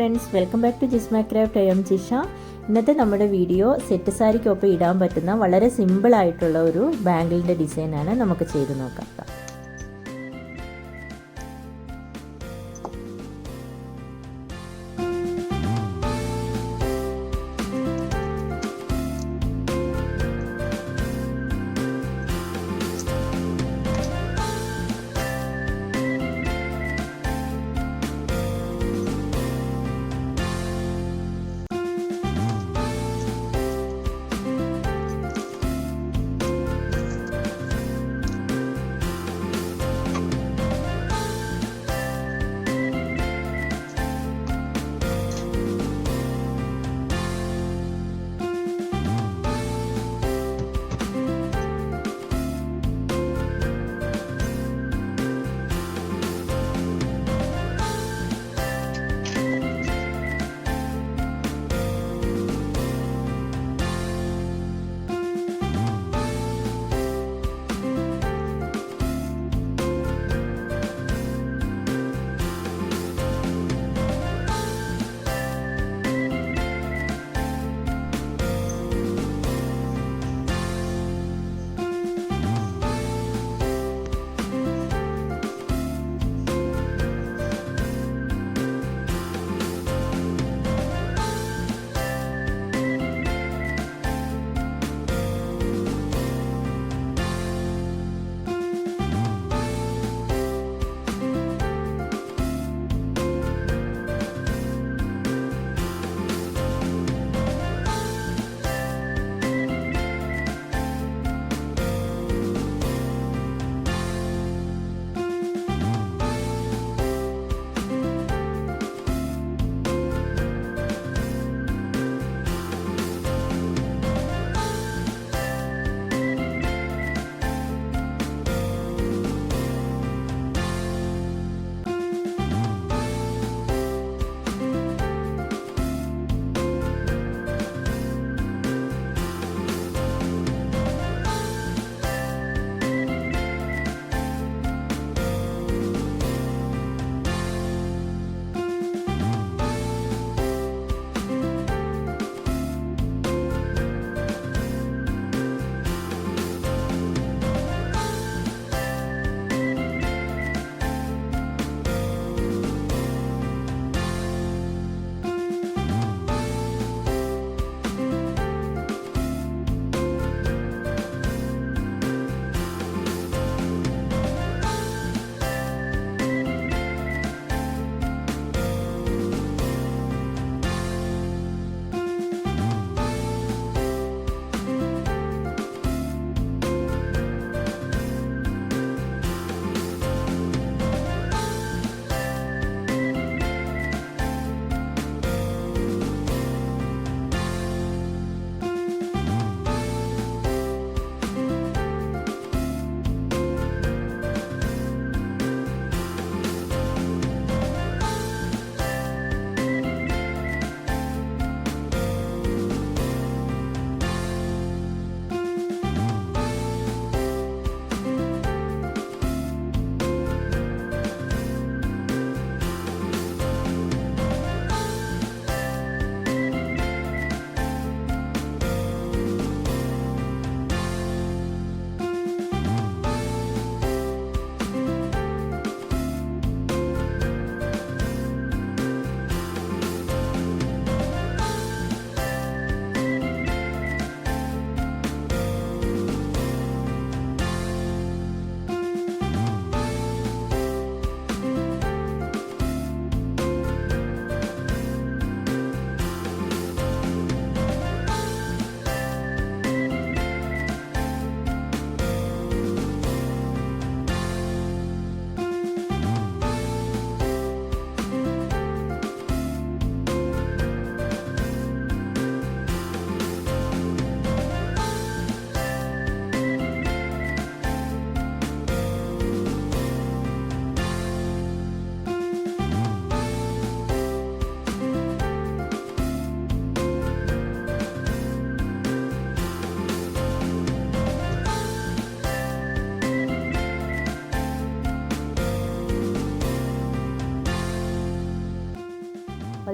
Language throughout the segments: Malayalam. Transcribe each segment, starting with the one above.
Friends, welcome back to Jisma craft. I'm Jisha. ഇന്നത്തെ നമ്മുടെ വീഡിയോ സെറ്റ് സാരിക്കൊപ്പം ഇടാൻ പറ്റുന്ന വളരെ സിമ്പിൾ ആയിട്ടുള്ള ഒരു ബാംഗിളിൻ്റെ ഡിസൈനാണ്. നമുക്ക് ചെയ്ത് നോക്കാം.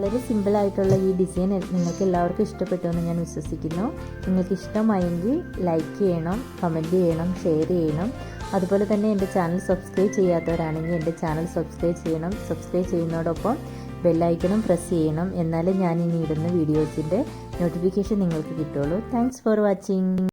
വളരെ സിമ്പിളായിട്ടുള്ള ഈ ഡിസൈൻ നിങ്ങൾക്ക് എല്ലാവർക്കും ഇഷ്ടപ്പെട്ടു എന്ന് ഞാൻ വിശ്വസിക്കുന്നു. നിങ്ങൾക്ക് ഇഷ്ടമായെങ്കിൽ ലൈക്ക് ചെയ്യണം, കമൻറ്റ് ചെയ്യണം, ഷെയർ ചെയ്യണം. അതുപോലെ തന്നെ എൻ്റെ ചാനൽ സബ്സ്ക്രൈബ് ചെയ്യാത്തവരാണെങ്കിൽ എൻ്റെ ചാനൽ സബ്സ്ക്രൈബ് ചെയ്യണം. സബ്സ്ക്രൈബ് ചെയ്യുന്നതോടൊപ്പം ബെല്ലൈക്കണും പ്രസ് ചെയ്യണം. എന്നാലേ ഞാൻ ഇനി ഇടുന്ന വീഡിയോസിൻ്റെ നോട്ടിഫിക്കേഷൻ നിങ്ങൾക്ക് കിട്ടുള്ളൂ. Thanks for watching.